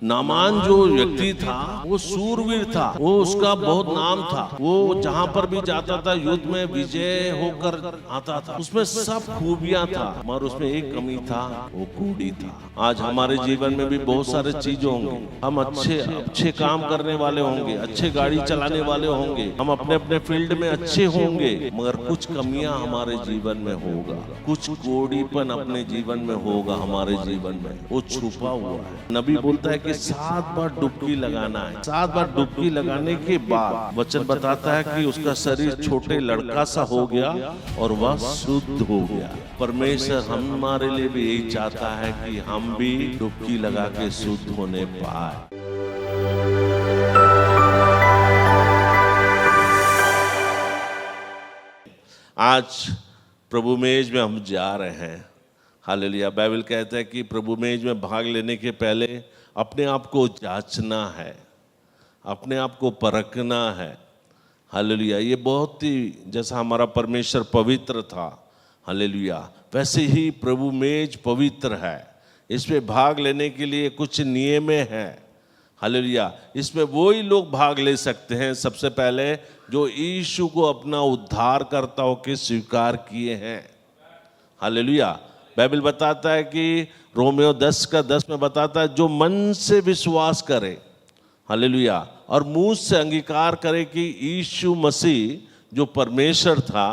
Naaman जो व्यक्ति था वो सूरवीर था, वो उसका बहुत नाम था। वो जहाँ पर भी जाता था युद्ध में विजय होकर आता था। उसमें सब खूबियां था, मगर उसमें एक कमी था, वो कूड़ी था। आज हमारे जीवन में भी बहुत सारे चीजें होंगे, हम अच्छे काम करने वाले होंगे, अच्छे गाड़ी चलाने वाले होंगे, हम अपने अपने फील्ड में अच्छे होंगे, मगर कुछ कमियां हमारे जीवन में होगा, कुछ कोड़ीपन अपने जीवन में होगा। हमारे जीवन में वो छुपा हुआ है। नबी बोलता है कि 7 बार डुबकी लगाना है। 7 बार डुबकी लगाने के बाद वचन बताता है कि उसका शरीर छोटे लड़का सा हो गया और वह शुद्ध हो गया। परमेश्वर हमारे लिए भी यही चाहता है कि हम भी डुबकी लगा के शुद्ध होने पाए। आज प्रभु मेज में हम जा रहे हैं। हालेलुया। बाइबल कहता है कि प्रभु मेज में भाग लेने के पहले अपने आप को जांचना है, अपने आप को परखना है। हालेलुया। ये बहुत ही जैसा हमारा परमेश्वर पवित्र था, हालेलुया, वैसे ही प्रभु मेज पवित्र है। इसमें भाग लेने के लिए कुछ नियम हैं। हालेलुया। इसमें वही लोग भाग ले सकते हैं सबसे पहले जो यीशु को अपना उद्धारकर्ता होकर स्वीकार किए हैं। हालेलुया। बाइबल बताता है कि रोमियो 10:10 में बताता है जो मन से विश्वास करे, हालेलुया, और मुंह से अंगीकार करे कि यीशु मसीह जो परमेश्वर था,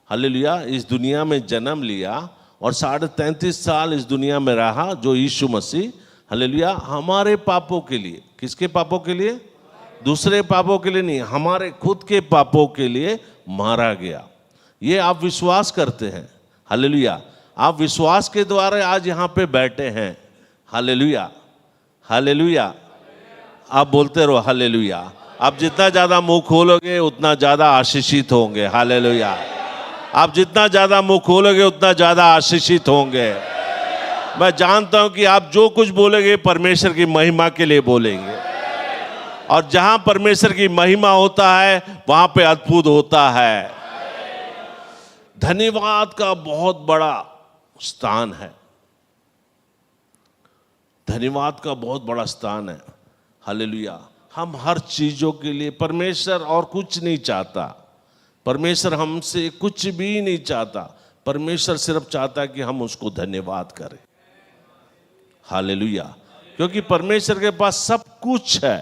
हालेलुया, इस दुनिया में जन्म लिया और 33.5 साल इस दुनिया में रहा, जो यीशु मसीह, हालेलुया, हमारे पापों के लिए, किसके पापों के लिए? दूसरे पापों के लिए नहीं, हमारे खुद के पापों के लिए मारा गया। ये आप विश्वास करते हैं? हालेलुया। आप विश्वास के द्वारा आज यहाँ पे बैठे हैं। Hallelujah, hallelujah. आप बोलते रहो हालेलुया। आप जितना ज़्यादा मुंह खोलोगे उतना ज़्यादा आशीषित होंगे। हालेलुया। आप जितना ज़्यादा मुंह खोलोगे उतना ज़्यादा आशीषित होंगे। मैं जानता हूँ कि आप जो कुछ बोलेंगे परमेश्वर की महिमा के लिए बोलेंगे, और जहाँ परमेश्वर की महिमा होता है वहाँ पे अद्भुत होता है। धन्यवाद का बहुत बड़ा स्थान है, धन्यवाद का बहुत बड़ा स्थान है। हालेलुया। हम हर चीजों के लिए, परमेश्वर और कुछ नहीं चाहता, परमेश्वर हमसे कुछ भी नहीं चाहता, परमेश्वर सिर्फ चाहता है कि हम उसको धन्यवाद करें। हालेलुया। क्योंकि परमेश्वर के पास सब कुछ है।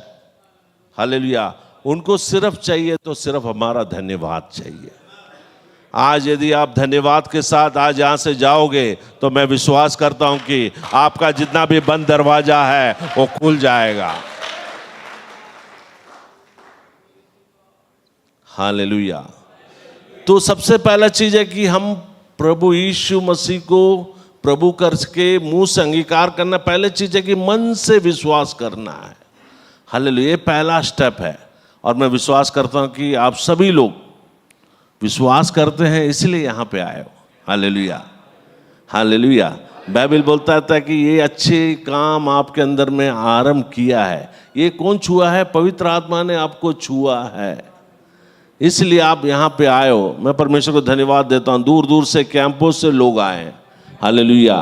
हालेलुया। उनको सिर्फ चाहिए तो सिर्फ हमारा धन्यवाद चाहिए। आज यदि आप धन्यवाद के साथ आज यहाँ से जाओगे तो मैं विश्वास करता हूँ कि आपका जितना भी बंद दरवाजा है वो खुल जाएगा। हालेलुया। तो सबसे पहला चीज है कि हम प्रभु यीशु मसीह को प्रभु करके मुंह से अंगीकार करना। पहले चीज है कि मन से विश्वास करना है। हालेलुया। ये पहला स्टेप है, और मैं विश्वास करता हूँ कि आप सभी लोग विश्वास करते हैं, इसलिए यहाँ पे आए हो। Hallelujah, hallelujah. बाइबल बोलता है कि ये अच्छे काम आपके अंदर में आरंभ किया है। ये कौन छुआ है? पवित्र आत्मा ने आपको छुआ है, इसलिए आप यहाँ पे आए हो। मैं परमेश्वर को धन्यवाद देता हूँ। दूर दूर से, कैंपों से लोग आए हैं। हालेलुया।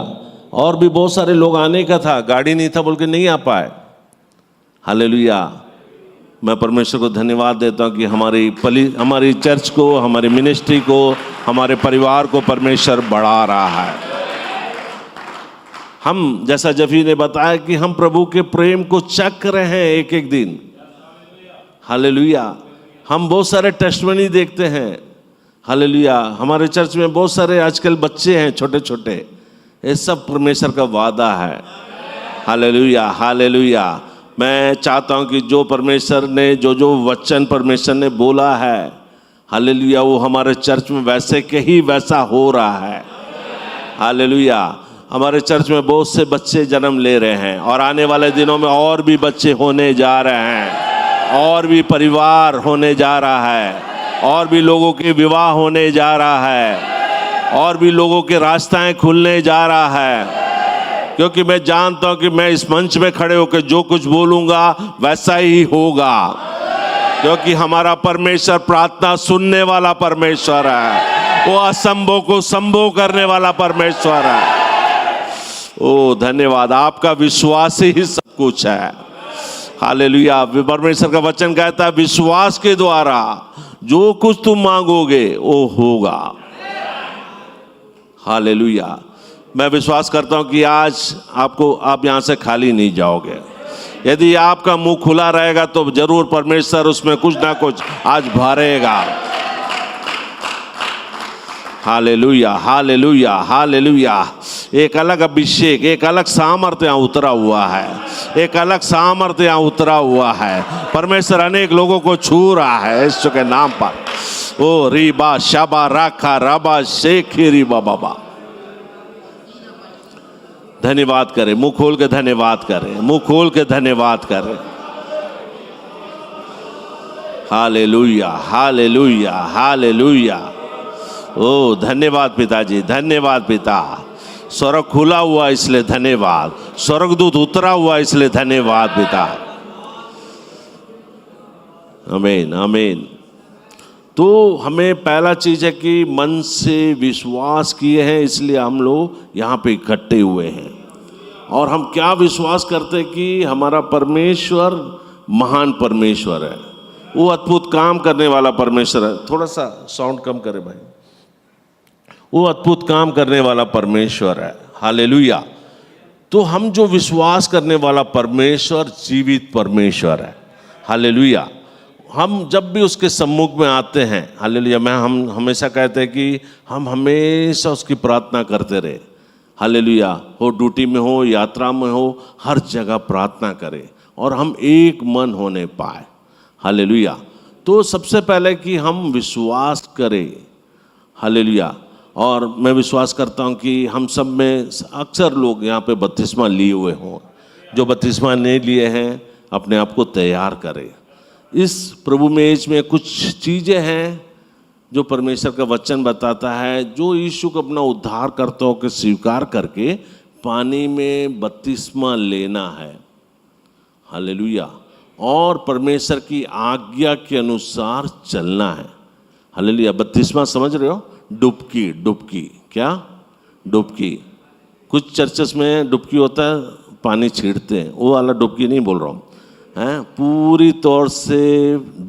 और भी बहुत सारे लोग आने का था, गाड़ी नहीं था बोल के नहीं आ पाए। हालेलुया। मैं परमेश्वर को धन्यवाद देता हूँ कि हमारी चर्च को, हमारी मिनिस्ट्री को, हमारे परिवार को परमेश्वर बढ़ा रहा है। हम, जैसा जफी ने बताया, कि हम प्रभु के प्रेम को चख रहे हैं एक एक दिन। हालेलुया। हम बहुत सारे टेस्टिमनी देखते हैं। हालेलुया। हमारे चर्च में बहुत सारे आजकल बच्चे हैं, छोटे छोटे। ये सब परमेश्वर का वादा है। Hallelujah, hallelujah. मैं चाहता हूं कि जो परमेश्वर ने, जो वचन परमेश्वर ने बोला है, हालेलुया, वो हमारे चर्च में वैसे के ही वैसा हो रहा है। हालेलुया। हमारे चर्च में बहुत से बच्चे जन्म ले रहे हैं, और आने वाले दिनों में और भी बच्चे होने जा रहे हैं, और भी परिवार होने जा रहा है, और भी लोगों के विवाह होने जा रहा है, और भी लोगों के रास्ताएं खुलने जा रहा है। क्योंकि मैं जानता हूं कि मैं इस मंच में खड़े होकर जो कुछ बोलूंगा वैसा ही होगा, क्योंकि हमारा परमेश्वर प्रार्थना सुनने वाला परमेश्वर है। वो असंभव को संभव करने वाला परमेश्वर है। ओ धन्यवाद। आपका विश्वास ही सब कुछ है। हालेलुया। परमेश्वर का वचन कहता है विश्वास के द्वारा जो कुछ तुम मांगोगे वो होगा। हालेलुया। मैं विश्वास करता हूं कि आज आप यहां से खाली नहीं जाओगे। यदि आपका मुंह खुला रहेगा तो जरूर परमेश्वर उसमें कुछ ना कुछ आज भरेगा। Hallelujah, hallelujah, hallelujah. एक अलग अभिषेक, एक अलग सामर्थ्य यहाँ उतरा हुआ है, एक अलग सामर्थ्य यहाँ उतरा हुआ है। परमेश्वर अनेक लोगों को छू रहा है यीशु के नाम पर। ओ रीबा शाबा राखा राबा शेखी रीबा बाबा। धन्यवाद करें, मुंह खोल के धन्यवाद करें, मुंह खोल के धन्यवाद करें। Hallelujah, hallelujah, hallelujah. ओ धन्यवाद पिताजी, धन्यवाद पिता। स्वर्ग खुला हुआ इसलिए धन्यवाद, स्वर्गदूत उतरा हुआ इसलिए धन्यवाद पिता। आमीन, आमीन। तो हमें पहला चीज है कि मन से विश्वास किए हैं इसलिए हम लोग यहाँ पे इकट्ठे हुए हैं। और हम क्या विश्वास करते हैं कि हमारा परमेश्वर महान परमेश्वर है, वो अद्भुत काम करने वाला परमेश्वर है। थोड़ा सा साउंड कम करे भाई। वो अद्भुत काम करने वाला परमेश्वर है। हालेलुया। तो हम जो विश्वास करने वाला परमेश्वर जीवित परमेश्वर है। हालेलुया। हम जब भी उसके सम्मुख में आते हैं, हालेलुया, हम हमेशा कहते हैं कि हम हमेशा उसकी प्रार्थना करते रहे। हालेलुया। हो ड्यूटी में हो, यात्रा में हो, हर जगह प्रार्थना करें और हम एक मन होने पाए। हालेलुया। तो सबसे पहले कि हम विश्वास करें। हालेलुया। और मैं विश्वास करता हूँ कि हम सब में अक्सर लोग यहाँ पे बपतिस्मा लिए हुए हों। जो बपतिस्मा नहीं लिए हैं अपने आप को तैयार करें। इस प्रभु मेज में कुछ चीज़ें हैं जो परमेश्वर का वचन बताता है, जो यीशु को अपना उद्धारकर्ता होकर स्वीकार करके पानी में बपतिस्मा लेना है। हालेलुया। और परमेश्वर की आज्ञा के अनुसार चलना है। हालेलुया। बपतिस्मा समझ रहे हो? डुबकी, डुबकी। क्या? डुबकी। कुछ चर्चेस में डुबकी होता है, पानी छींटते हैं, वो वाला डुबकी नहीं बोल रहा हूँ, हैं? पूरी तौर से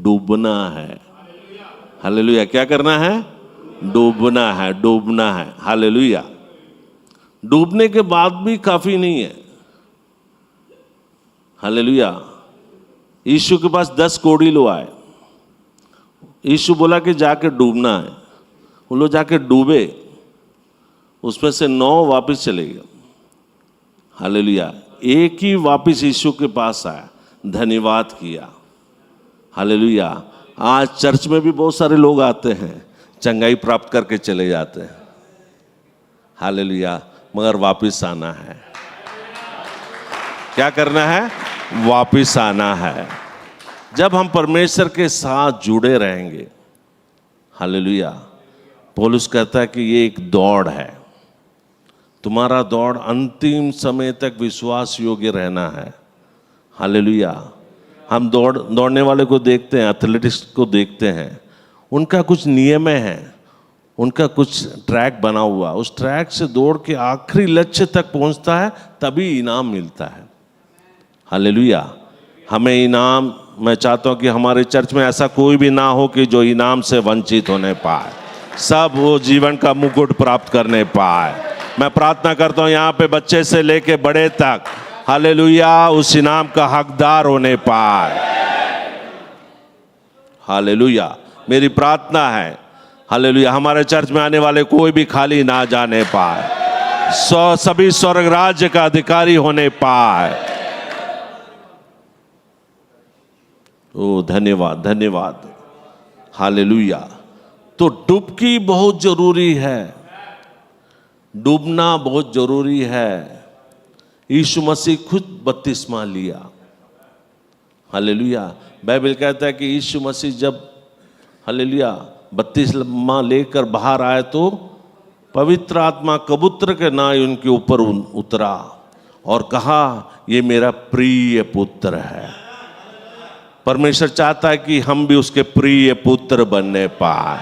डूबना है। हालेलुया। क्या करना है? डूबना है, डूबना है। हालेलुया। डूबने के बाद भी काफी नहीं है। हालेलुया। यीशु के पास 10 कोड़ी लोग आए। यीशु बोला कि जाके डूबना है। वो लोग जाके डूबे, उसमें से 9 वापस चले गए। हालेलुया। एक ही वापस यीशु के पास आया, धन्यवाद किया। हालेलुया। आज चर्च में भी बहुत सारे लोग आते हैं, चंगाई प्राप्त करके चले जाते हैं। हालेलुया। मगर वापस आना है। क्या करना है? वापस आना है। जब हम परमेश्वर के साथ जुड़े रहेंगे, हालेलुया, पौलुस कहता है कि ये एक दौड़ है। तुम्हारा दौड़ अंतिम समय तक विश्वास योग्य रहना है। हालेलुया। हम दौड़ने वाले को देखते हैं, एथलेटिक्स को देखते हैं, उनका कुछ नियम है, उनका कुछ ट्रैक बना हुआ, उस ट्रैक से दौड़ के आखिरी लक्ष्य तक पहुंचता है, तभी इनाम मिलता है। हालेलुया। हमें इनाम, मैं चाहता हूं कि हमारे चर्च में ऐसा कोई भी ना हो कि जो इनाम से वंचित होने पाए, सब वो जीवन का मुकुट प्राप्त करने पाए। मैं प्रार्थना करता हूं यहाँ पे बच्चे से लेके बड़े तक, हालेलुया, उस इनाम का हकदार होने पाए। हालेलुया। मेरी प्रार्थना है, हालेलुया, हमारे चर्च में आने वाले कोई भी खाली ना जाने पाए, सभी स्वर्ग राज्य का अधिकारी होने पाए। ओ धन्यवाद, धन्यवाद। हालेलुया। तो डुबकी बहुत जरूरी है, डूबना बहुत जरूरी है। यीशु मसीह खुद बपतिस्मा लिया। हालेलुया। बाइबल कहता है कि यीशु मसीह जब, हालेलुया, बपतिस्मा लेकर बाहर आए तो पवित्र आत्मा कबूतर के नाई उनके ऊपर उतरा और कहा, ये मेरा प्रिय पुत्र है। परमेश्वर चाहता है कि हम भी उसके प्रिय पुत्र बनने पाए,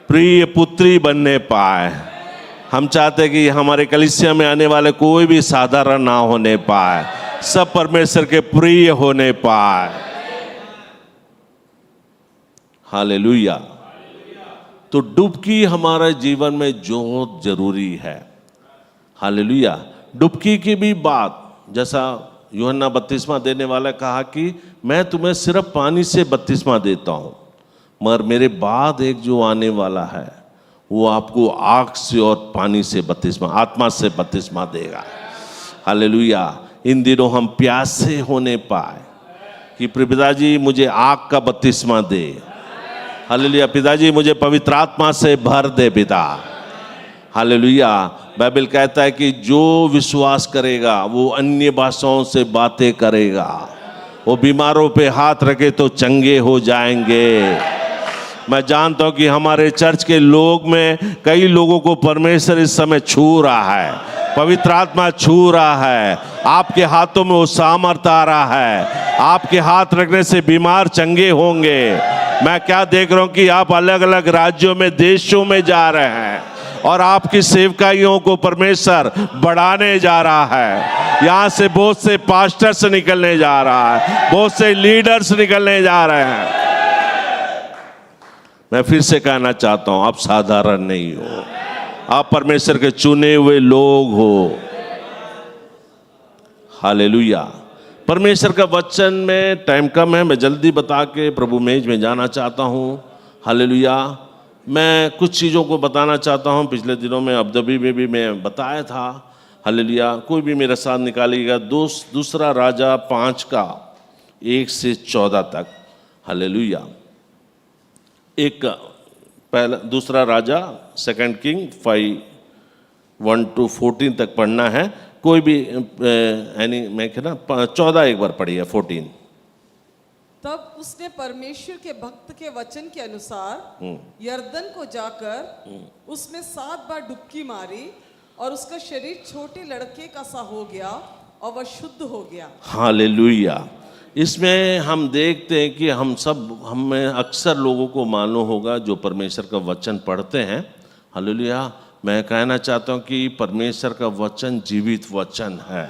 प्रिय पुत्री बनने पाए। हम चाहते हैं कि हमारे कलीसिया में आने वाले कोई भी साधारण ना होने पाए, सब परमेश्वर के प्रिय होने पाए। हालेलुया। तो डुबकी हमारे जीवन में बहुत जरूरी है। हालेलुया। डुबकी की भी बात, जैसा यूहन्ना बपतिस्मा देने वाला कहा कि मैं तुम्हें सिर्फ पानी से बपतिस्मा देता हूं, मगर मेरे बाद एक जो आने वाला है वो आपको आग से और पानी से बपतिस्मा, आत्मा से बपतिस्मा देगा। हालेलुया। इन दिनों हम प्यासे होने पाए कि पिताजी मुझे आग का बपतिस्मा दे। हालेलुया। पिताजी मुझे पवित्र आत्मा से भर दे पिता। हालेलुया। बाइबल कहता है कि जो विश्वास करेगा वो अन्य भाषाओं से बातें करेगा, वो बीमारों पे हाथ रखे तो चंगे हो जाएंगे। मैं जानता हूं कि हमारे चर्च के लोग में कई लोगों को परमेश्वर इस समय छू रहा है, पवित्र आत्मा छू रहा है। आपके हाथों में वो सामर्थ आ रहा है, आपके हाथ रखने से बीमार चंगे होंगे। मैं क्या देख रहा हूं कि आप अलग अलग राज्यों में, देशों में जा रहे हैं और आपकी सेवकाइयों को परमेश्वर बढ़ाने जा रहा है। यहाँ से बहुत से पास्टर्स निकलने जा रहा है, बहुत से लीडर्स निकलने जा रहे हैं। मैं फिर से कहना चाहता हूं, आप साधारण नहीं हो, आप परमेश्वर के चुने हुए लोग हो। हालेलुया। परमेश्वर का वचन में टाइम कम है, मैं जल्दी बता के प्रभु मेज में जाना चाहता हूं। हालेलुया। मैं कुछ चीज़ों को बताना चाहता हूं। पिछले दिनों में अबुधाबी में भी मैं बताया था। हालेलुया। कोई भी मेरे साथ निकालिएगा दूसरा राजा 5 का 1 से 14 तक। हालेलुया। एक पहला दूसरा राजा 2 किंग 5 1 to 14 तक पढ़ना है। कोई भी यानी मैं कहना 14 एक बार पढ़िए, 14। तब उसने परमेश्वर के भक्त के वचन के अनुसार यरदन को जाकर उसमें 7 बार डुबकी मारी और उसका शरीर छोटे लड़के का सा हो गया और वह शुद्ध हो गया। हालेलुया। इसमें हम देखते हैं कि हमें अक्सर लोगों को मालूम होगा जो परमेश्वर का वचन पढ़ते हैं। हालेलुया। मैं कहना चाहता हूं कि परमेश्वर का वचन जीवित वचन है।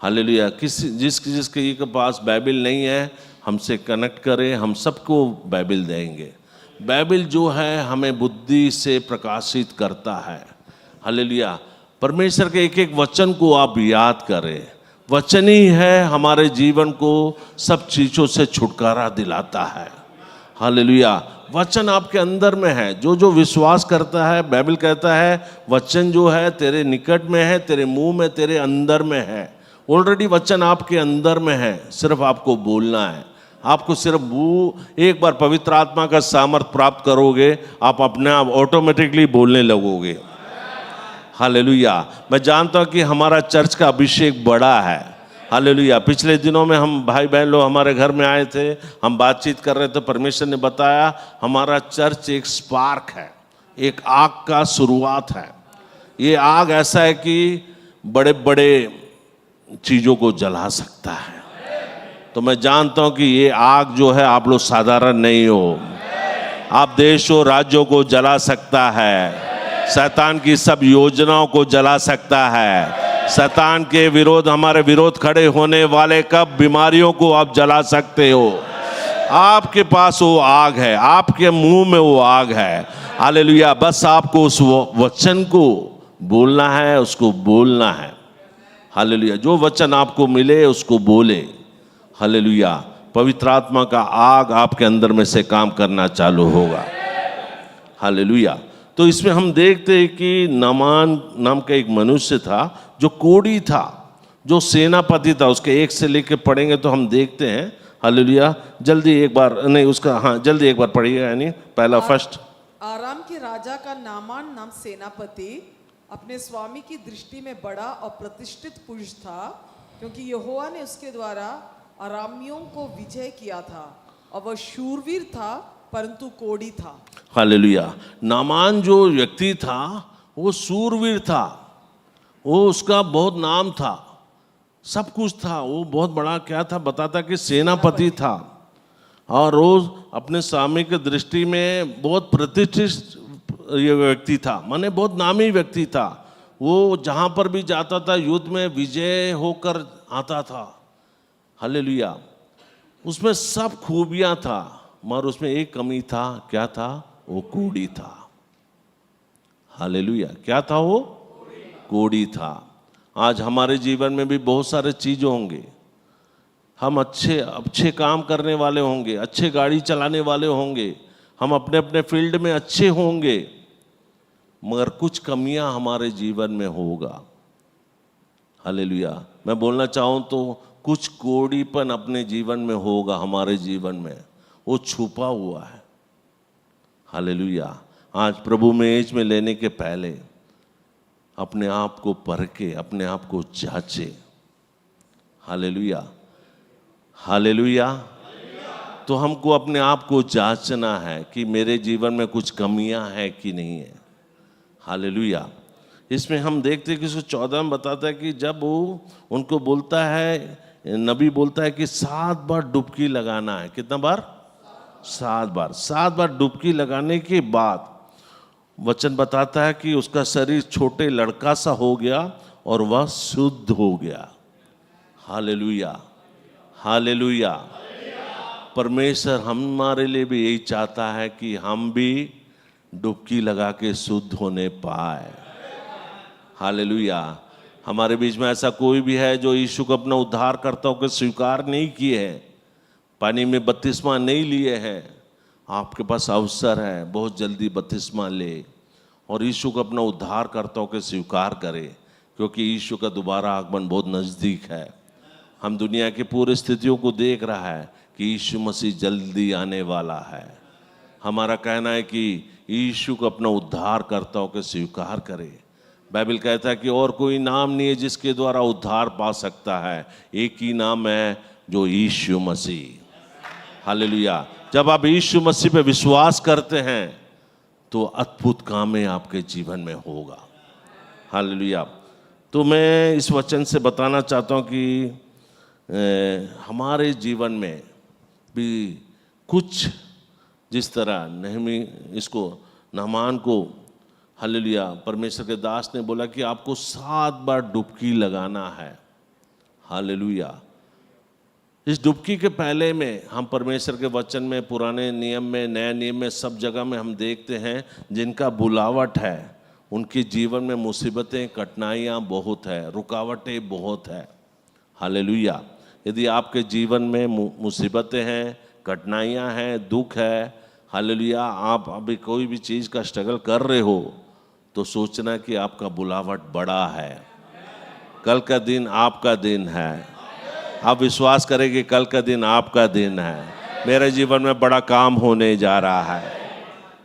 हालेलुया। जिसके पास बाइबल नहीं है हमसे कनेक्ट करें, हम सबको बाइबल देंगे। बाइबल जो है हमें बुद्धि से प्रकाशित करता है। हालेलुया। परमेश्वर के एक एक वचन को आप याद करें। वचन ही है हमारे जीवन को सब चीज़ों से छुटकारा दिलाता है। हालेलुया। वचन आपके अंदर में है। जो जो विश्वास करता है, बाइबल कहता है वचन जो है तेरे निकट में है, तेरे मुंह में, तेरे अंदर में है। ऑलरेडी वचन आपके अंदर में है, सिर्फ आपको बोलना है। आपको सिर्फ एक बार पवित्र आत्मा का सामर्थ प्राप्त करोगे, आप अपने आप ऑटोमेटिकली बोलने लगोगे। हालेलुया। मैं जानता हूं कि हमारा चर्च का अभिषेक बड़ा है। हालेलुया। पिछले दिनों में हम भाई बहन लोग हमारे घर में आए थे, हम बातचीत कर रहे थे, परमेश्वर ने बताया हमारा चर्च एक स्पार्क है, एक आग का शुरुआत है। ये आग ऐसा है कि बड़े बड़े चीज़ों को जला सकता है। तो मैं जानता हूं कि ये आग जो है आप लोग साधारण नहीं हो, आप देश और राज्यों को जला सकता है, शैतान की सब योजनाओं को जला सकता है। शैतान के विरोध, हमारे विरोध खड़े होने वाले कब बीमारियों को आप जला सकते हो। आपके पास वो आग है, आपके मुंह में वो आग है। हालेलुया। बस आपको उस वचन को बोलना है, उसको बोलना है। हालेलुया। जो वचन आपको मिले उसको बोले। हालेलुया। पवित्र आत्मा का आग आपके अंदर में से काम करना चालू होगा। हालेलुया। तो इसमें हम देखते हैं कि नामान नाम का एक मनुष्य था जो कोढ़ी था, जो सेनापति था। उसके 1 से लेकर पढ़ेंगे तो हम देखते हैं। हालेलुया। जल्दी एक बार नहीं उसका, हाँ जल्दी एक बार पढ़िएगा, यानी पहला फर्स्ट। आराम के राजा का नामान नाम सेनापति अपने स्वामी की दृष्टि में बड़ा और प्रतिष्ठित पुरुष था, क्योंकि यहोवा ने उसके द्वारा अरामियों को विजय किया था और वह शूरवीर था परंतु कोढ़ी था। हालेलुया। नामान जो व्यक्ति था वो शूरवीर था, वो उसका बहुत नाम था, सब कुछ था, वो बहुत बड़ा क्या था बताता कि सेनापति था और रोज अपने स्वामी की दृष्टि में बहुत प्रतिष्ठित ये व्यक्ति था, माने बहुत नामी व्यक्ति था। वो जहाँ पर भी जाता था युद्ध में विजय होकर आता था, हालेलुया। उसमें सब खूबियां था, मगर उसमें एक कमी था। क्या था? वो कोढ़ी था। हालेलुया। क्या था वो? कोढ़ी था। आज हमारे जीवन में भी बहुत सारे चीज होंगे, हम अच्छे अच्छे काम करने वाले होंगे, अच्छे गाड़ी चलाने वाले होंगे, हम अपने अपने फील्ड में अच्छे होंगे, मगर कुछ कमियां हमारे जीवन में होगा। हालेलुया। मैं बोलना चाहूं तो कुछ कोढ़ीपन अपने जीवन में होगा, हमारे जीवन में वो छुपा हुआ है। हालेलुया। आज प्रभु मेज में लेने के पहले अपने आप को परखे, अपने आप को जांचे। Hallelujah, hallelujah. तो हमको अपने आप को जांचना है कि मेरे जीवन में कुछ कमियां हैं कि नहीं है। हालेलुया। इसमें हम देखते हैं कि 114 में बताता है कि जब वो उनको बोलता है, नबी बोलता है कि 7 बार डुबकी लगाना है। कितना बार? 7 बार। 7 बार डुबकी लगाने के बाद वचन बताता है कि उसका शरीर छोटे लड़का सा हो गया और वह शुद्ध हो गया। Hallelujah, hallelujah. परमेश्वर हमारे लिए भी यही चाहता है कि हम भी डुबकी लगा के शुद्ध होने पाए। हालेलुया। हमारे बीच में ऐसा कोई भी है जो यीशु को अपना उद्धारकर्ता होकर स्वीकार नहीं किए हैं, पानी में बपतिस्मा नहीं लिए हैं, आपके पास अवसर है, बहुत जल्दी बपतिस्मा ले और यीशु को अपना उद्धारकर्ता होकर स्वीकार करे, क्योंकि यीशु का दोबारा आगमन बहुत नज़दीक है। हम दुनिया की पूरी स्थितियों को देख रहा है कि यीशु मसीह जल्दी आने वाला है। हमारा कहना है कि यीशु को अपना उद्धारकर्ता होकर स्वीकार करे। बाइबल कहता है कि और कोई नाम नहीं है जिसके द्वारा उद्धार पा सकता है, एक ही नाम है जो यीशु मसीह। हालेलुया। जब आप यीशु मसीह पे विश्वास करते हैं तो अद्भुत कामें आपके जीवन में होगा। हालेलुया। तो मैं इस वचन से बताना चाहता हूँ कि हमारे जीवन में भी कुछ जिस तरह नामान को हालेलुया परमेश्वर के दास ने बोला कि आपको 7 बार डुबकी लगाना है। हालेलुया। इस डुबकी के पहले में हम परमेश्वर के वचन में, पुराने नियम में, नए नियम में, सब जगह में हम देखते हैं जिनका बुलावट है उनके जीवन में मुसीबतें, कठिनाइयाँ बहुत है, रुकावटें बहुत है। हालेलुया। यदि आपके जीवन में मुसीबतें हैं, कठिनाइयाँ हैं, दुख है, हालेलुया, आप अभी कोई भी चीज़ का स्ट्रगल कर रहे हो तो सोचना कि आपका बुलावट बड़ा है। कल का दिन आपका दिन है। आप विश्वास करें कि कल का दिन आपका दिन है। मेरे जीवन में बड़ा काम होने जा रहा है।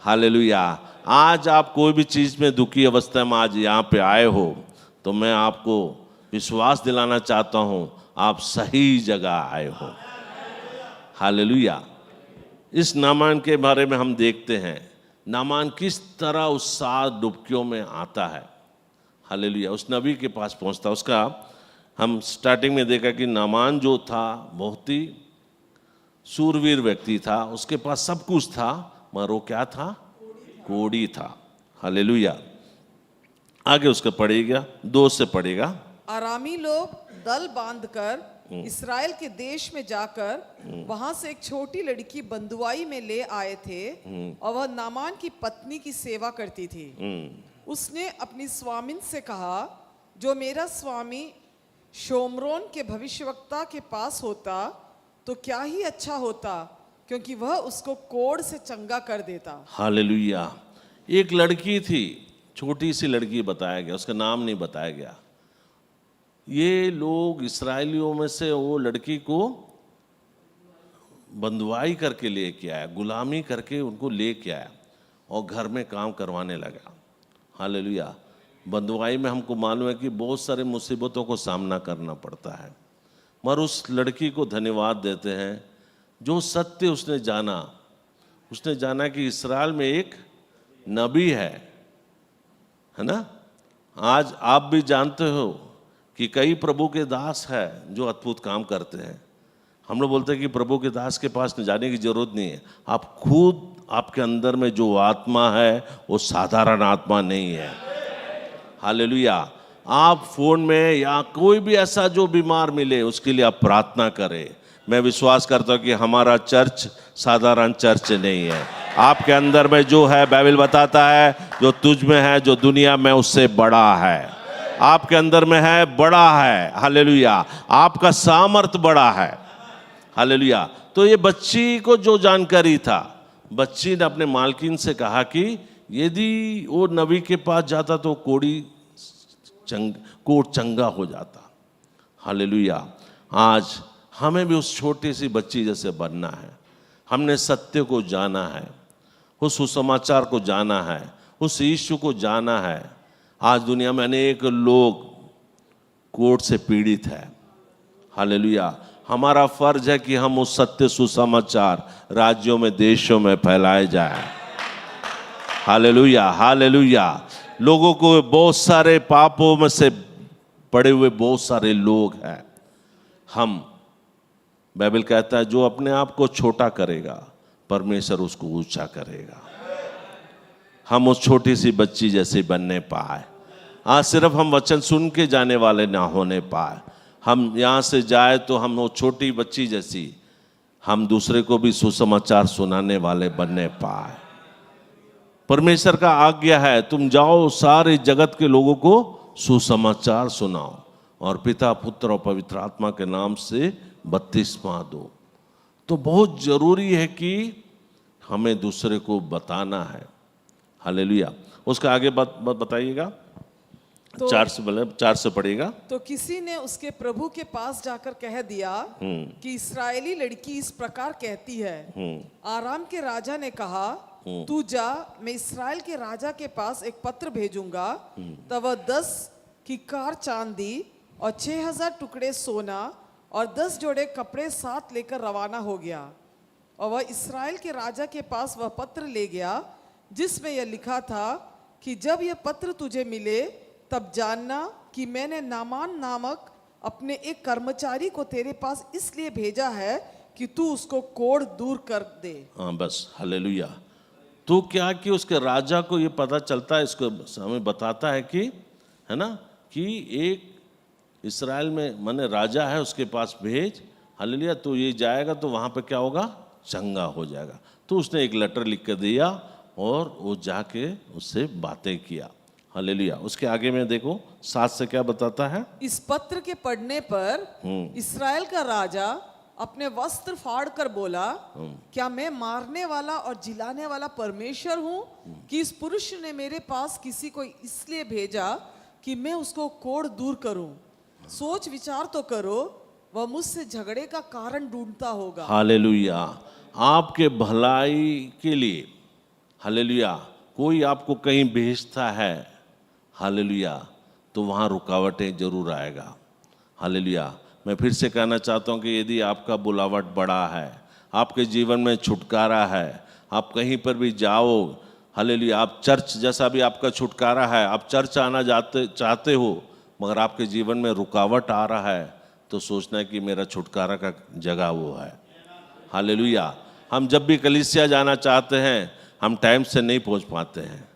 हालेलुया। आज आप कोई भी चीज़ में दुखी अवस्था में आज यहाँ पे आए हो तो मैं आपको विश्वास दिलाना चाहता हूँ, आप सही जगह आए हो। हालेलुया। इस नामान के बारे में हम देखते हैं, नामान किस तरह उस 7 डुबकियों में आता है। हालेलुया। उस नबी के पास पहुंचता, उसका हम स्टार्टिंग में देखा कि नामान जो था बहुत ही सूरवीर व्यक्ति था, उसके पास सब कुछ था, मगर वो क्या था? कोढ़ी था। हालेलुया। आगे उसका पढ़ेगा, 2 से पढ़ेगा। आरामी लोग दल बांधकर इस्राएल के देश में जाकर वहां से एक छोटी लड़की बंधुआई में ले आए थे और वह नामान की पत्नी की सेवा करती थी। उसने अपनी स्वामिन से कहा, जो मेरा स्वामी शोमरोन के भविष्यवक्ता के पास होता तो क्या ही अच्छा होता, क्योंकि वह उसको कोढ़ से चंगा कर देता। हालेलुया। एक लड़की थी, छोटी सी लड़की बताया गया, उसका नाम नहीं बताया गया। ये लोग इस्राएलियों में से वो लड़की को बंधुआई करके लेके आया, गुलामी करके उनको लेके आया और घर में काम करवाने लगा। हालेलुया। बंधुआई में हमको मालूम है कि बहुत सारे मुसीबतों को सामना करना पड़ता है, मगर उस लड़की को धन्यवाद देते हैं जो सत्य उसने जाना। उसने जाना कि इस्राएल में एक नबी है ना। आज आप भी जानते हो कि कई प्रभु के दास है जो अद्भुत काम करते हैं। हम लोग बोलते हैं कि प्रभु के दास के पास जाने की जरूरत नहीं है। आप खुद, आपके अंदर में जो आत्मा है वो साधारण आत्मा नहीं है। हालेलुया। आप फोन में या कोई भी ऐसा जो बीमार मिले उसके लिए आप प्रार्थना करें। मैं विश्वास करता हूं कि हमारा चर्च साधारण चर्च नहीं है। आपके अंदर में जो है, बाइबल बताता है, जो तुझ में है जो दुनिया में उससे बड़ा है। आपके अंदर में है, बड़ा है। हालेलुया। आपका सामर्थ बड़ा है। हालेलुया। तो ये बच्ची को जो जानकारी था, बच्ची ने अपने मालकिन से कहा कि यदि वो नबी के पास जाता तो कोढ़ चंगा हो जाता। हालेलुया। आज हमें भी उस छोटी सी बच्ची जैसे बनना है। हमने सत्य को जाना है, उस सुसमाचार को जाना है, उस यीशु को जाना है। आज दुनिया में अनेक लोग कोढ़ से पीड़ित है। हालेलुया। हमारा फर्ज है कि हम उस सत्य सुसमाचार राज्यों में, देशों में फैलाए जाए। Hallelujah, hallelujah. लोगों को, बहुत सारे पापों में से पड़े हुए बहुत सारे लोग हैं। हम, बाइबल कहता है, जो अपने आप को छोटा करेगा परमेश्वर उसको ऊंचा करेगा। हम उस छोटी सी बच्ची जैसे बनने पाए। आज सिर्फ हम वचन सुन के जाने वाले ना होने पाए। हम यहाँ से जाए तो हम वो छोटी बच्ची जैसी, हम दूसरे को भी सुसमाचार सुनाने वाले बनने पाए। परमेश्वर का आज्ञा है, तुम जाओ सारे जगत के लोगों को सुसमाचार सुनाओ और पिता, पुत्र और पवित्र आत्मा के नाम से बपतिस्मा दो। तो बहुत जरूरी है कि हमें दूसरे को बताना है। हालेलुया। उसका आगे बताइएगा। तो 4 से पढ़ेगा। तो किसी ने उसके प्रभु के पास जाकर कह दिया कि इस्राएली लड़की इस प्रकार कहती है। आराम के राजा ने कहा, तू जा, मैं इस्राएल के राजा के पास एक पत्र भेजूंगा। तब वह 10 किक्कार चांदी और 6000 टुकड़े सोना और 10 जोड़े कपड़े साथ लेकर रवाना हो गया। और वह इस्राएल के राजा के पास वह पत्र ले गया जिसमें यह लिखा था कि जब यह पत्र तुझे मिले तब जानना कि मैंने नामान नामक अपने एक कर्मचारी को तेरे पास इसलिए भेजा है कि तू उसको कोढ़ दूर कर दे। हाँ, बस। हालेलुया। तो क्या कि उसके राजा को ये पता चलता है, इसको हमें बताता है कि, है ना, कि एक इस्राएल में माने राजा है, उसके पास भेज। हालेलुया। तो ये जाएगा तो वहाँ पे क्या होगा, चंगा हो जाएगा। तो उसने एक लेटर लिख कर दिया और वो जाके उससे बातें किया। हालेलुया। उसके आगे में देखो 7 से क्या बताता है। इस पत्र के पढ़ने पर इस्राएल का राजा अपने वस्त्र फाड़ कर बोला, क्या मैं मारने वाला और जिलाने वाला परमेश्वर हूँ कि इस पुरुष ने मेरे पास किसी को इसलिए भेजा कि मैं उसको कोढ़ दूर करूं। सोच विचार तो करो, वह मुझसे झगड़े का कारण ढूंढता होगा। हालेलुया। आपके भलाई के लिए, हालेलुया, कोई आपको कहीं भेजता है, हालेलुया, तो वहाँ रुकावटें जरूर आएगा। हालेलुया। मैं फिर से कहना चाहता हूँ कि यदि आपका बुलावट बड़ा है, आपके जीवन में छुटकारा है, आप कहीं पर भी जाओ, हालेलुया, आप चर्च जैसा भी आपका छुटकारा है, आप चर्च आना चाहते हो, मगर आपके जीवन में रुकावट आ रहा है, तो सोचना है कि मेरा छुटकारा का जगह वो है। हालेलुया। हम जब भी कलीसिया जाना चाहते हैं, हम टाइम से नहीं पहुंच पाते हैं।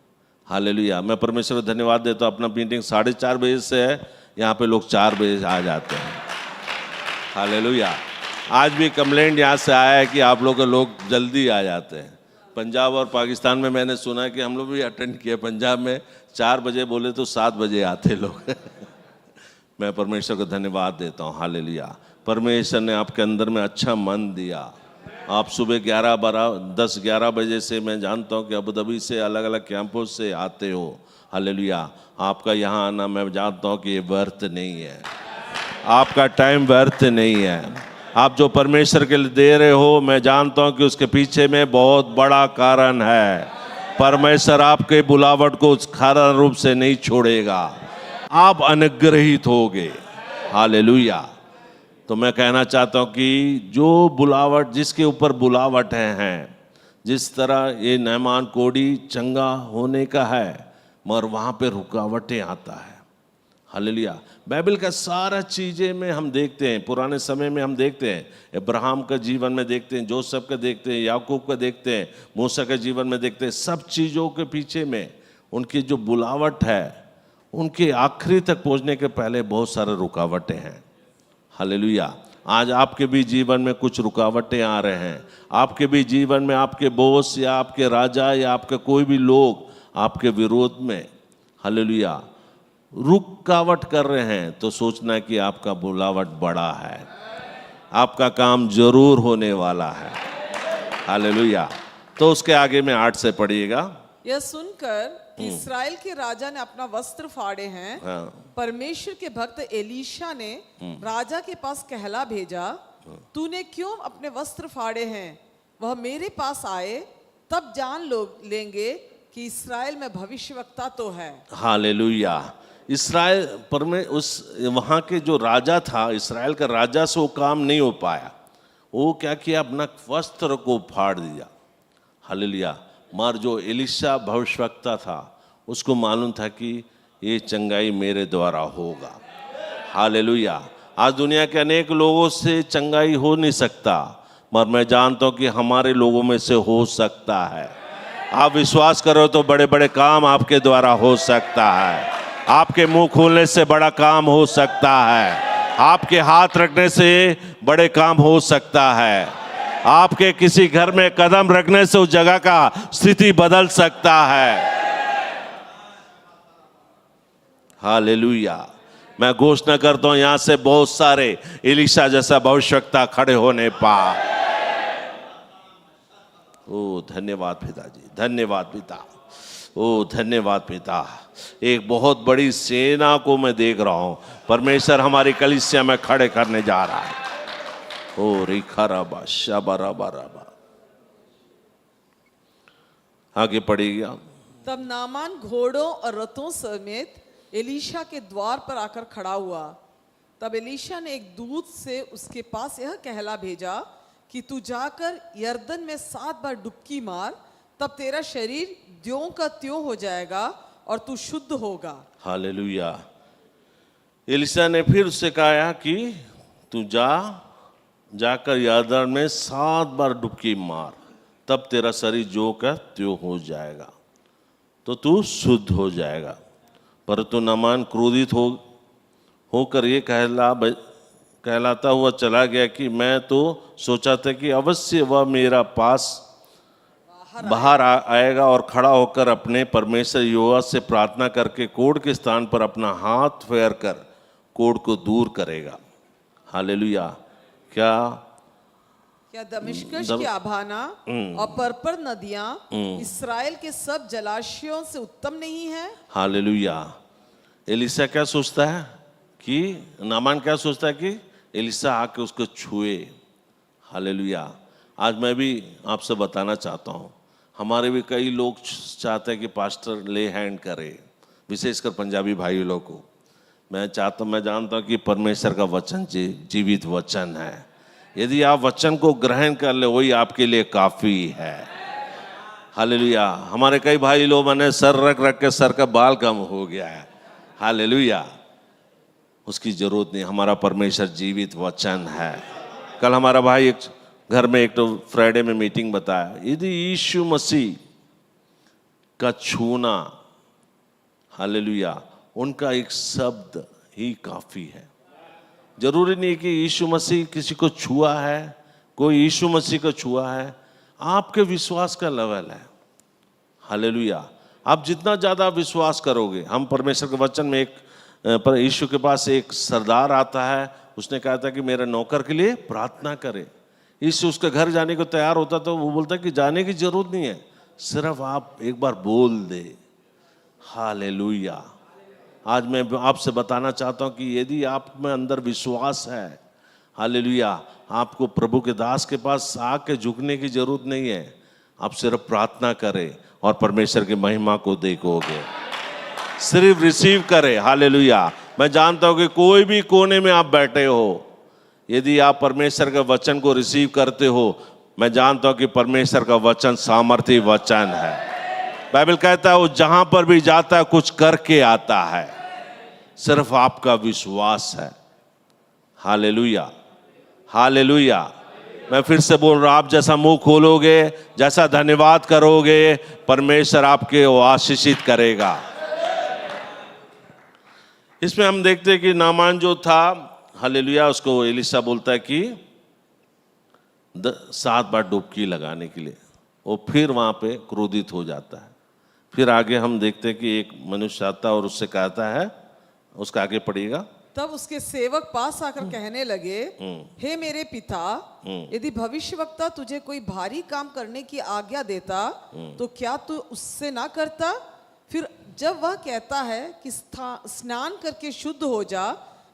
हालेलुया। मैं परमेश्वर को धन्यवाद देता हूँ, अपना मीटिंग 4:30 बजे से है, यहाँ पे लोग 4 बजे आ जाते हैं। हालेलुया। आज भी कंप्लेंट यहाँ से आया है कि आप लोग जल्दी आ जाते हैं। पंजाब और पाकिस्तान में मैंने सुना है कि हम लोग भी अटेंड किए, पंजाब में 4 बजे बोले तो 7 बजे आते लोग। मैं परमेश्वर को धन्यवाद देता हूँ। हालेलुया। परमेश्वर ने आपके अंदर में अच्छा मन दिया। आप सुबह 10-11 बजे से, मैं जानता हूँ कि अबू धाबी से अलग अलग कैंपों से आते हो। हालेलुया। आपका यहाँ आना मैं जानता हूँ कि ये व्यर्थ नहीं है, आपका टाइम व्यर्थ नहीं है। आप जो परमेश्वर के लिए दे रहे हो, मैं जानता हूँ कि उसके पीछे में बहुत बड़ा कारण है। परमेश्वर आपके बुलावट को खारा रूप से नहीं छोड़ेगा, आप अनुग्रहित होगे। हालेलुया। तो मैं कहना चाहता हूँ कि जो बुलावट, जिसके ऊपर बुलावट हैं, जिस तरह ये नहमान कोढ़ी चंगा होने का है, मगर वहाँ पे रुकावटें आता है। हालेलुया। बाइबल का सारा चीज़ें में हम देखते हैं, पुराने समय में हम देखते हैं, अब्राहम का जीवन में देखते हैं, जोसेफ का देखते हैं, याकूब का देखते हैं, मूसा के जीवन में देखते हैं। सब चीज़ों के पीछे में उनकी जो बुलावट है, उनके आखिरी तक पहुंचने के पहले बहुत सारे रुकावटें हैं। हालेलुया। आज आपके भी जीवन में कुछ रुकावटें आ रहे हैं। आपके भी जीवन में आपके बॉस या आपके राजा या आपके कोई भी लोग आपके विरोध में, हालेलुया, रुकावट कर रहे हैं, तो सोचना कि आपका बुलावट बड़ा है, आपका काम जरूर होने वाला है। हालेलुया। तो उसके आगे में 8 से पढ़िएगा। यह सुनकर कि इस्राएल के राजा ने अपना वस्त्र फाड़े हैं, हाँ। परमेश्वर के भक्त एलीशा ने राजा के पास कहला भेजा, तूने क्यों अपने वस्त्र फाड़े हैं? वह मेरे पास आए, तब जान लेंगे कि इस्राएल में भविष्यवक्ता तो है। हालेलुया। इस्राएल पर में उस वहाँ के जो राजा था, इस्राएल का राजा से वो काम नहीं हो पाया। वो क्या किया, अपना वस्त्र को फाड़ दिया। हालेलुया। मगर जो एलीशा भविष्यवक्ता था, उसको मालूम था कि ये चंगाई मेरे द्वारा होगा। हालेलुया। आज दुनिया के अनेक लोगों से चंगाई हो नहीं सकता, मगर मैं जानता हूँ कि हमारे लोगों में से हो सकता है। आप विश्वास करो तो बड़े बड़े काम आपके द्वारा हो सकता है। आपके मुंह खोलने से बड़ा काम हो सकता है। आपके हाथ रखने से बड़े काम हो सकता है। आपके किसी घर में कदम रखने से उस जगह का स्थिति बदल सकता है। हालेलुया। मैं घोषणा करता हूं, यहां से बहुत सारे एलीशा जैसा भविष्यवक्ता खड़े होने पाए। ओ धन्यवाद पिताजी, धन्यवाद पिता, ओ धन्यवाद पिता। एक बहुत बड़ी सेना को मैं देख रहा हूं, परमेश्वर हमारी कलीसिया में खड़े करने जा रहा है। ओ रिखा शबा। आगे पढ़िएगा। तब नामान घोड़ों और रथों समेत एलीशा के द्वार पर आकर खड़ा हुआ। तब एलीशा ने एक दूत से उसके पास यह कहला भेजा कि तू जाकर यरदन में 7 बार डुबकी मार, तब तेरा शरीर त्यों का त्यों हो जाएगा और तू शुद्ध होगा। हालेलुया। एलीशा ने फिर उससे कहा कि तू जाकर यरदन में 7 बार डुबकी मार, तब तेरा शरीर जो का त्यों हो जाएगा, तो तू शुद्ध हो जाएगा। परंतु नामान क्रोधित होकर ये कहलाता हुआ चला गया कि मैं तो सोचा था कि अवश्य वह मेरा पास बाहर आएगा और खड़ा होकर अपने परमेश्वर यहोवा से प्रार्थना करके कोढ़ के स्थान पर अपना हाथ फेर कर कोढ़ को दूर करेगा। हालेलुया। क्या दमिश्क की आभाना और पर्पर नदियां इस्राएल के सब जलाशयों से उत्तम नहीं है? हालेलुया। एलीशा क्या सोचता है कि नामान क्या सोचता है कि एलीशा आके उसको छुए। हालेलुया। आज मैं भी आपसे बताना चाहता हूँ, हमारे भी कई लोग चाहते हैं कि पास्टर ले हैंड करे, विशेषकर पंजाबी भाई लोग को। मैं जानता हूँ कि परमेश्वर का वचन जीवित वचन है। यदि आप वचन को ग्रहण कर ले, वही आपके लिए काफी है। हालेलुया। हमारे कई भाई लोग मैंने सर रख के सर का बाल कम हो गया है। हालेलुया। उसकी जरूरत नहीं, हमारा परमेश्वर जीवित वचन है। कल हमारा भाई एक घर में एक तो फ्राइडे में मीटिंग बताया, यदि यीशु मसीह का छूना, हालेलुया, उनका एक शब्द ही काफी है। जरूरी नहीं कि यीशु मसीह किसी को छुआ है, कोई यीशु मसीह को छुआ है, आपके विश्वास का लेवल है। हालेलुया। आप जितना ज्यादा विश्वास करोगे, हम परमेश्वर के वचन में एक पर यीशु के पास एक सरदार आता है, उसने कहा था कि मेरे नौकर के लिए प्रार्थना करे। यीशु उसके घर जाने को तैयार होता तो वो बोलता कि जाने की जरूरत नहीं है, सिर्फ आप एक बार बोल दे। हालेलुया। आज मैं आपसे बताना चाहता हूं कि यदि आप में अंदर विश्वास है, हालेलुया, आपको प्रभु के दास के पास आके झुकने की जरूरत नहीं है। आप सिर्फ प्रार्थना करें और परमेश्वर की महिमा को देखोगे। सिर्फ रिसीव करें। हालेलुया। मैं जानता हूं कि कोई भी कोने में आप बैठे हो, यदि आप परमेश्वर के वचन को रिसीव करते हो, मैं जानता हूं कि परमेश्वर का वचन सामर्थी वचन है। बाइबल कहता है वो जहां पर भी जाता है कुछ करके आता है, सिर्फ आपका विश्वास है। हालेलुया। हालेलुया। मैं फिर से बोल रहा हूं, आप जैसा मुंह खोलोगे, जैसा धन्यवाद करोगे, परमेश्वर आपके वो आशीषित करेगा। इसमें हम देखते हैं कि नामान जो था, हालेलुया, उसको एलिशा बोलता है कि 7 बार डुबकी लगाने के लिए। वो फिर वहां पे क्रोधित हो जाता है। फिर आगे हम देखते हैं कि एक मनुष्य आता और उससे कहता है, उसका आगे पढ़िएगा। तब उसके सेवक पास आकर कहने लगे, हे मेरे पिता, यदि भविष्यवक्ता तुझे कोई भारी काम करने की आज्ञा देता तो क्या तू उससे ना करता? फिर जब वह कहता है कि स्नान करके शुद्ध हो जा,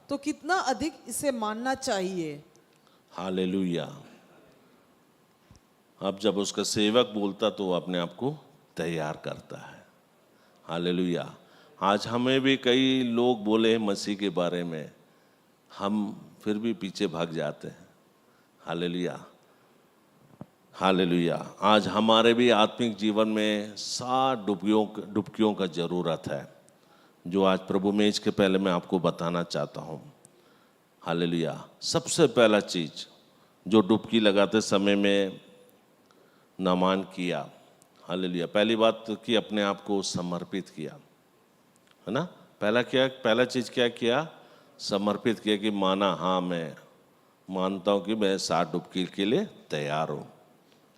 तो कितना अधिक इसे मानना चाहिए। हालेलुया। अब जब उसका सेवक बोलता तो वो अपने आप को तैयार करता है। हालेलुया। आज हमें भी कई लोग बोले मसीह के बारे में, हम फिर भी पीछे भाग जाते हैं। Hallelujah, hallelujah. आज हमारे भी आत्मिक जीवन में 7 डुबकियों का ज़रूरत है, जो आज प्रभु मेज के पहले मैं आपको बताना चाहता हूँ। हालेलुया। सबसे पहला चीज जो डुबकी लगाते समय में नामान किया, हालेलुया, पहली बात कि अपने आप को समर्पित किया, है ना। पहला चीज क्या किया? समर्पित किया कि माना, हाँ मैं मानता हूँ कि मैं 7 डुबकी के लिए तैयार हूँ।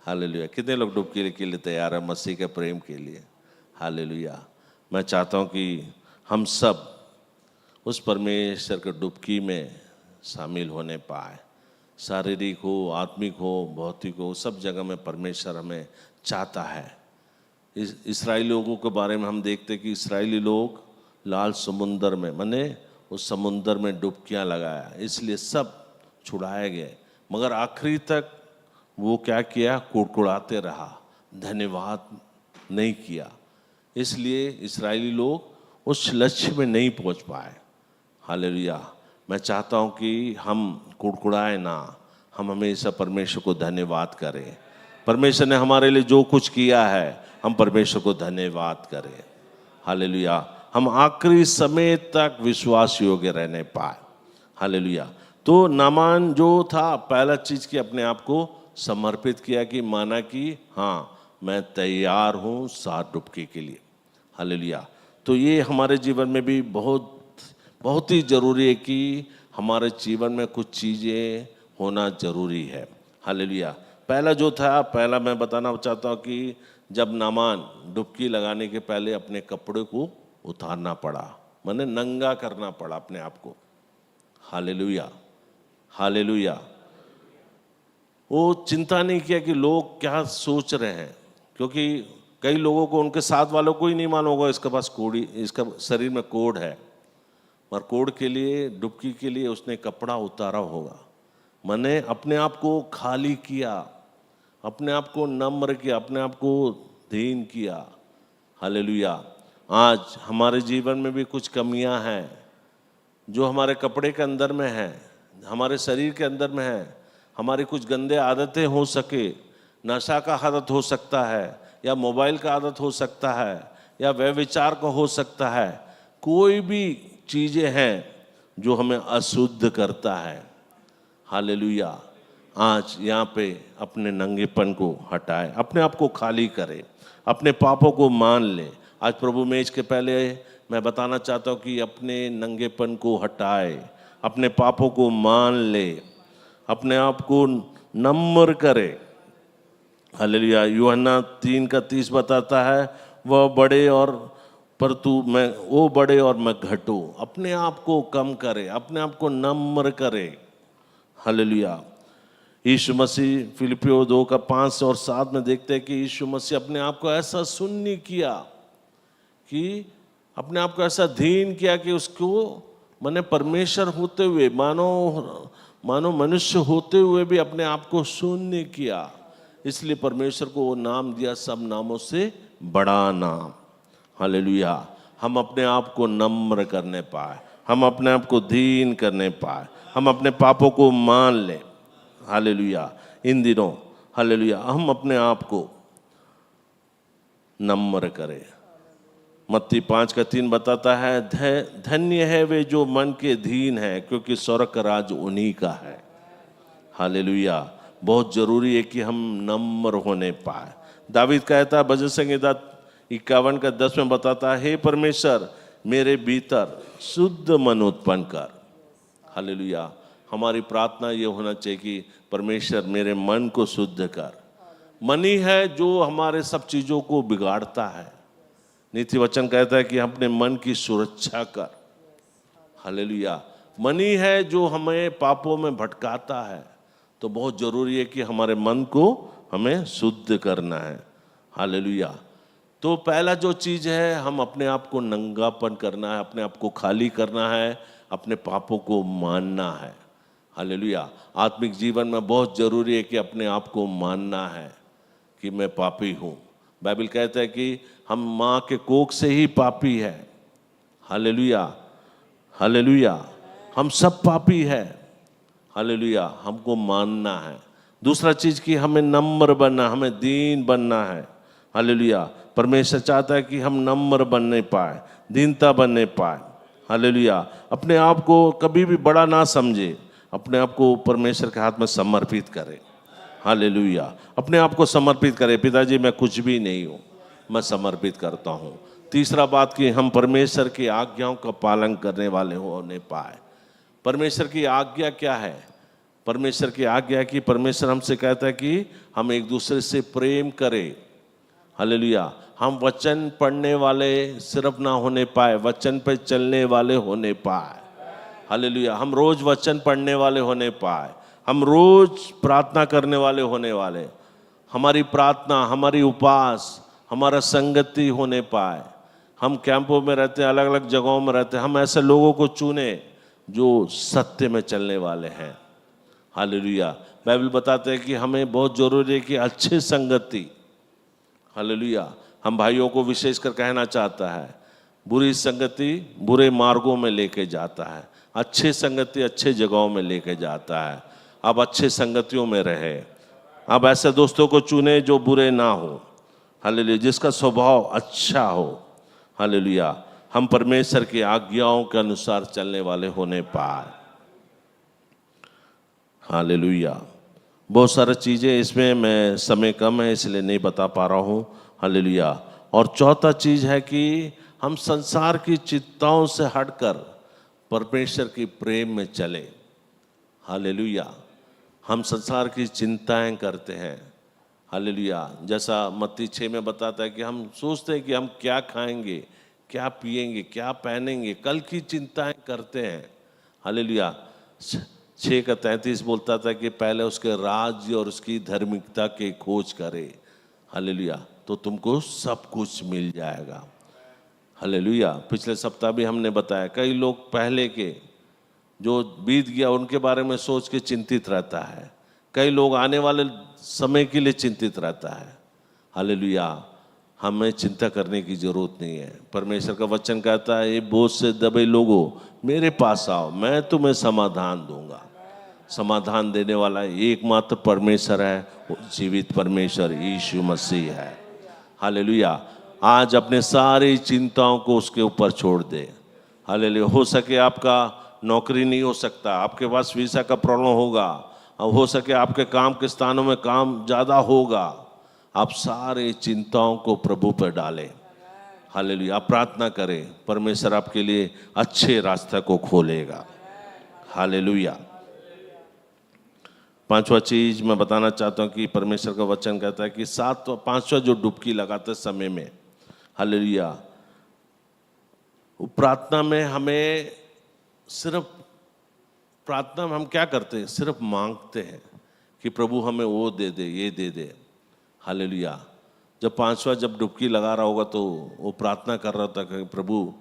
हालेलुया। कितने लोग डुबकी के लिए तैयार है मसीह के प्रेम के लिए? हालेलुया। मैं चाहता हूँ कि हम सब उस परमेश्वर के डुबकी में शामिल होने पाए। शारीरिक हो, आत्मिक हो, भौतिक हो, सब जगह में परमेश्वर हमें चाहता है। इस्राएली लोगों के बारे में हम देखते हैं कि इस्राएली लोग लाल समुंदर में, माने उस समुंदर में डुबकियां लगाया, इसलिए सब छुड़ाए गए। मगर आखिरी तक वो क्या किया? कुड़कुड़ाते रहा, धन्यवाद नहीं किया। इसलिए इस्राएली लोग उस लक्ष्य में नहीं पहुंच पाए। हालेलुया। मैं चाहता हूं कि हम कुड़कुड़ाए ना, हम हमेशा परमेश्वर को धन्यवाद करें। परमेश्वर ने हमारे लिए जो कुछ किया है, हम परमेश्वर को धन्यवाद करें। हालेलुया। हम आखिरी समय तक विश्वास योग्य रहने पाए। हालेलुया। तो नामान जो था, पहला चीज की अपने आप को समर्पित किया कि माना कि हाँ मैं तैयार हूँ 7 डुबकी के लिए। हालेलुया। तो ये हमारे जीवन में भी बहुत बहुत ही जरूरी है कि हमारे जीवन में कुछ चीज़ें होना जरूरी है। हालेलुया। पहला जो था, पहला मैं बताना चाहता हूँ कि जब नामान डुबकी लगाने के पहले अपने कपड़े को उतारना पड़ा, माने नंगा करना पड़ा अपने आप को। Hallelujah, hallelujah. वो चिंता नहीं किया कि लोग क्या सोच रहे हैं, क्योंकि कई लोगों को, उनके साथ वालों को ही नहीं मालूम होगा इसके पास कोड़ी, इसका शरीर में कोढ़ है। पर कोढ़ के लिए, डुबकी के लिए उसने कपड़ा उतारा होगा। मैंने अपने आप को खाली किया, अपने आप को नम्र किया, अपने आप को दीन किया। हालेलुया। आज हमारे जीवन में भी कुछ कमियां हैं जो हमारे कपड़े के अंदर में है, हमारे शरीर के अंदर में है। हमारी कुछ गंदे आदतें हो सके, नशा का आदत हो सकता है, या मोबाइल का आदत हो सकता है, या व्यभिचार का हो सकता है। कोई भी चीज़ें हैं जो हमें अशुद्ध करता है। हालेलुया। आज यहाँ पे अपने नंगेपन को हटाए, अपने आप को खाली करे, अपने पापों को मान ले। आज प्रभु मेज के पहले मैं बताना चाहता हूँ कि अपने नंगेपन को हटाए, अपने पापों को मान ले, अपने आप को नम्र करे। हालेलुया। यूहन्ना 3:30 बताता है, वह बड़े और वो बड़े और मैं घटूं। अपने आप को कम करे, अपने आप को नम्र करे। हालेलुया। यीशु मसीह फिलिपियों 2:5 और 7 में देखते हैं कि यीशु मसीह अपने आप को ऐसा शून्य किया, कि अपने आप को ऐसा दीन किया कि उसको, माने परमेश्वर होते हुए, मानो मनुष्य होते हुए भी अपने आप को शून्य किया। इसलिए परमेश्वर को वो नाम दिया, सब नामों से बड़ा नाम। हालेलुया। हम अपने आप को नम्र करने पाए, हम अपने आप को दीन करने पाए, हम अपने पापों को मान लें। हालेलुया। इन दिनों हालेलुया हम अपने आप को नम्र करें। मत्ती 5:3 बताता है, धन्य है वे जो मन के दीन है, क्योंकि स्वर्ग का राज उन्हीं का है। हालेलुया। बहुत जरूरी है कि हम नम्र होने पाए। दावीद कहता है भजन संहिता 51:10 में बताता है, हे परमेश्वर मेरे भीतर शुद्ध मन उत्पन्न कर। हालेलुया। हमारी प्रार्थना ये होना चाहिए कि परमेश्वर मेरे मन को शुद्ध कर। मन ही है जो हमारे सब चीज़ों को बिगाड़ता है। नीति वचन कहता है कि अपने मन की सुरक्षा कर। हालेलुया। मन ही है जो हमें पापों में भटकाता है। तो बहुत जरूरी है कि हमारे मन को हमें शुद्ध करना है। हालेलुया। तो पहला जो चीज़ है, हम अपने आप को नंगापन करना है, अपने आप को खाली करना है, अपने पापों को मानना है। हालेलुया। आत्मिक जीवन में बहुत जरूरी है कि अपने आप को मानना है कि मैं पापी हूँ। बाइबल कहता है कि हम माँ के कोख से ही पापी है। हालेलुया। हालेलुया। हम सब पापी है। हालेलुया। हमको मानना है। दूसरा चीज कि हमें नम्र बनना, हमें दीन बनना है। हालेलुया। परमेश्वर चाहता है कि हम नम्र बनने पाए, दीनता बनने पाए। हालेलुया। अपने आप को कभी भी बड़ा ना समझे, अपने आप को परमेश्वर के हाथ में समर्पित करें। हालेलुया। अपने आप को समर्पित करें। पिताजी मैं कुछ भी नहीं हूँ, मैं समर्पित करता हूँ। तीसरा बात कि हम परमेश्वर की आज्ञाओं का पालन करने वाले होने पाए। परमेश्वर की आज्ञा क्या है? परमेश्वर की आज्ञा है कि परमेश्वर हमसे कहता है कि हम एक दूसरे से प्रेम करें। हालेलुया। हम वचन पढ़ने वाले सिर्फ ना होने पाए, वचन पे चलने वाले होने पाए। हालेलुया। हम रोज वचन पढ़ने वाले होने पाए, हम रोज प्रार्थना करने वाले होने वाले। हमारी प्रार्थना, हमारी उपवास, हमारा संगति होने पाए। हम कैंपों में रहते हैं, अलग अलग जगहों में रहते हैं, हम ऐसे लोगों को चुने जो सत्य में चलने वाले हैं। हालेलुया। बाइबल बताते हैं कि हमें बहुत जरूरी है कि अच्छी संगति। हालेलुया। हम भाइयों को विशेषकर कहना चाहता है, बुरी संगति बुरे मार्गों में लेके जाता है, अच्छी संगति अच्छे जगहों में लेके जाता है। आप अच्छे संगतियों में रहे, आप ऐसे दोस्तों को चुने जो बुरे ना हो। हालेलुया। जिसका स्वभाव अच्छा हो। हालेलुया। हम परमेश्वर की आज्ञाओं के अनुसार चलने वाले होने पाए। हालेलुया। बहुत सारी चीज़ें इसमें, मैं समय कम है इसलिए नहीं बता पा रहा हूँ। हालेलुया। और चौथा चीज़ है कि हम संसार की चिंताओं से हटकर परमेश्वर की प्रेम में चले। हालेलुया। हम संसार की चिंताएं करते हैं। हालेलुया। जैसा मत्ती 6 में बताता है कि हम सोचते हैं कि हम क्या खाएंगे, क्या पिएंगे, क्या पहनेंगे, कल की चिंताएं करते हैं। हालेलुया। 6:33 बोलता था कि पहले उसके राज्य और उसकी धार्मिकता की खोज करे। हालेलुया। तो तुमको सब कुछ मिल जाएगा। हालेलुया। पिछले सप्ताह भी हमने बताया, कई लोग पहले के जो बीत गया उनके बारे में सोच के चिंतित रहता है, कई लोग आने वाले समय के लिए चिंतित रहता है। हालेलुया। हमें चिंता करने की जरूरत नहीं है। परमेश्वर का वचन कहता है, ये बोझ से दबे लोगों मेरे पास आओ, मैं तुम्हें समाधान दूंगा। समाधान देने वाला एकमात्र परमेश्वर है, वो जीवित परमेश्वर यीशु मसीह है। हालेलुया। आज अपने सारी चिंताओं को उसके ऊपर छोड़ दे। हालेलुया। हो सके आपका नौकरी नहीं हो सकता, आपके पास वीसा का प्रॉब्लम होगा, अब हो सके आपके काम के स्थानों में काम ज़्यादा होगा, आप सारे चिंताओं को प्रभु पर डालें। हालेलुया। आप प्रार्थना करें, परमेश्वर आपके लिए अच्छे रास्ते को खोलेगा। हालेलुया। पांचवा चीज मैं बताना चाहता हूं कि परमेश्वर का वचन कहता है कि पांचवा जो डुबकी लगाते समय में, हालेलुया, प्रार्थना में हमें सिर्फ, प्रार्थना में हम क्या करते हैं, सिर्फ मांगते हैं कि प्रभु हमें वो दे दे, ये दे दे। हालेलुया। जब पांचवा जब डुबकी लगा रहा होगा तो वो प्रार्थना कर रहा था कि प्रभु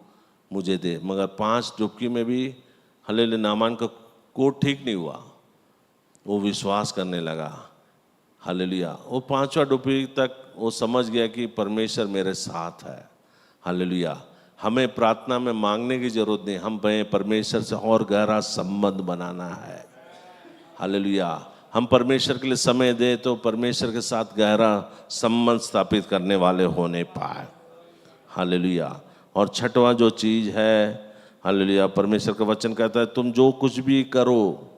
मुझे दे, मगर 5 डुबकी में भी हालेलुया नामान का कोट ठीक नहीं हुआ, वो विश्वास करने लगा। हालेलुया। वो 5वां डुबकी तक वो समझ गया कि परमेश्वर मेरे साथ है। हालेलुया। हमें प्रार्थना में मांगने की जरूरत नहीं, हम परमेश्वर से और गहरा संबंध बनाना है। हालेलुया। हम परमेश्वर के लिए समय दे तो परमेश्वर के साथ गहरा संबंध स्थापित करने वाले होने पाए। हालेलुया। और छठवां जो चीज है, हालेलुया, परमेश्वर का वचन कहता है तुम जो कुछ भी करो,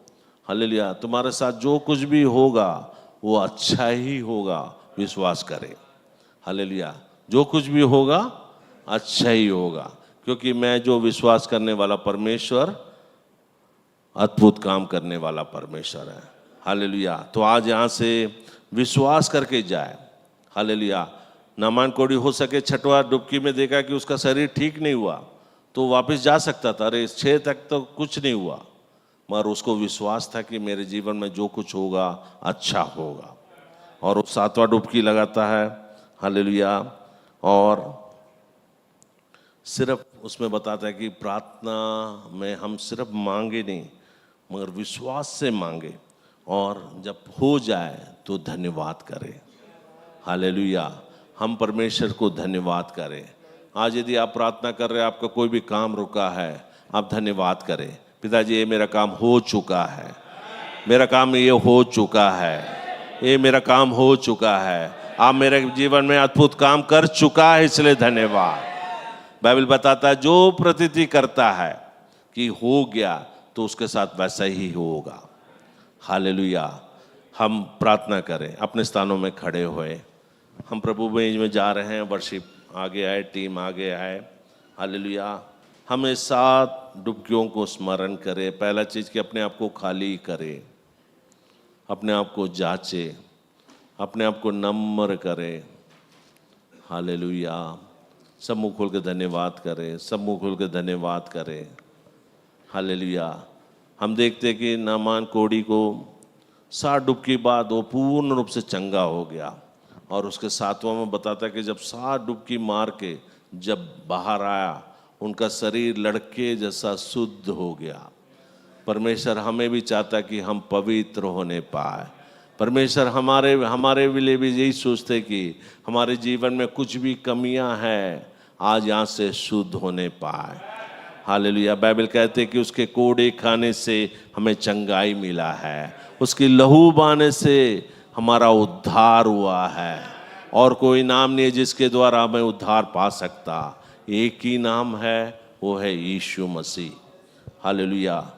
हालेलुया, तुम्हारे साथ जो कुछ भी होगा वो अच्छा ही होगा, विश्वास करें। हालेलुया। जो कुछ भी होगा अच्छा ही होगा, क्योंकि मैं जो विश्वास करने वाला परमेश्वर अद्भुत काम करने वाला परमेश्वर है। हालेलुया। तो आज यहाँ से विश्वास करके जाए। हालेलुया। नामान कोड़ी हो सके छठवा डुबकी में देखा कि उसका शरीर ठीक नहीं हुआ तो वापस जा सकता था, अरे 6 तक तो कुछ नहीं हुआ, मगर उसको विश्वास था कि मेरे जीवन में जो कुछ होगा अच्छा होगा, और वो 7वां डुबकी लगाता है। हालेलुया। और सिर्फ उसमें बताता है कि प्रार्थना में हम सिर्फ मांगे नहीं मगर विश्वास से मांगे, और जब हो जाए तो धन्यवाद करें। हालेलुया। हम परमेश्वर को धन्यवाद करें। आज यदि आप प्रार्थना कर रहे हैं, आपका कोई भी काम रुका है, आप धन्यवाद करें। पिताजी ये मेरा काम हो चुका है, मेरा काम ये हो चुका है, ये मेरा काम हो चुका है, आप मेरे जीवन में अद्भुत काम कर चुका है, इसलिए धन्यवाद। बाइबल बताता है जो प्रतीति करता है कि हो गया तो उसके साथ वैसा ही होगा। हालेलुया। हम प्रार्थना करें, अपने स्थानों में खड़े हुए। हम प्रभु में जा रहे हैं, वर्शिप आगे आए, टीम आगे आए। हालेलुया। हमें 7 डुबकियों को स्मरण करें। पहला चीज़ कि अपने आप को खाली करें, अपने आप को जांचे, अपने आप को नम्र करें। हालेलुया। सब मुंह खोल के धन्यवाद करें, सब मुंह खोल के धन्यवाद करें। हालेलुया। हम देखते कि नामान कोढ़ी को 7 डुबकी बाद वो पूर्ण रूप से चंगा हो गया, और उसके 7वां में बताता है कि जब 7 डुबकी मार के जब बाहर आया, उनका शरीर लड़के जैसा शुद्ध हो गया। परमेश्वर हमें भी चाहता कि हम पवित्र होने पाए। परमेश्वर हमारे लिए भी यही सोचते कि हमारे जीवन में कुछ भी कमियां हैं, आज यहाँ से शुद्ध होने पाए। हालेलुया। बाइबल कहते कि उसके कोड़े खाने से हमें चंगाई मिला है, उसकी लहू बहाने से हमारा उद्धार हुआ है, और कोई नाम नहीं है जिसके द्वारा हमें उद्धार पा सकता। एक ही नाम है, वो है यीशु मसीह। हालेलुया।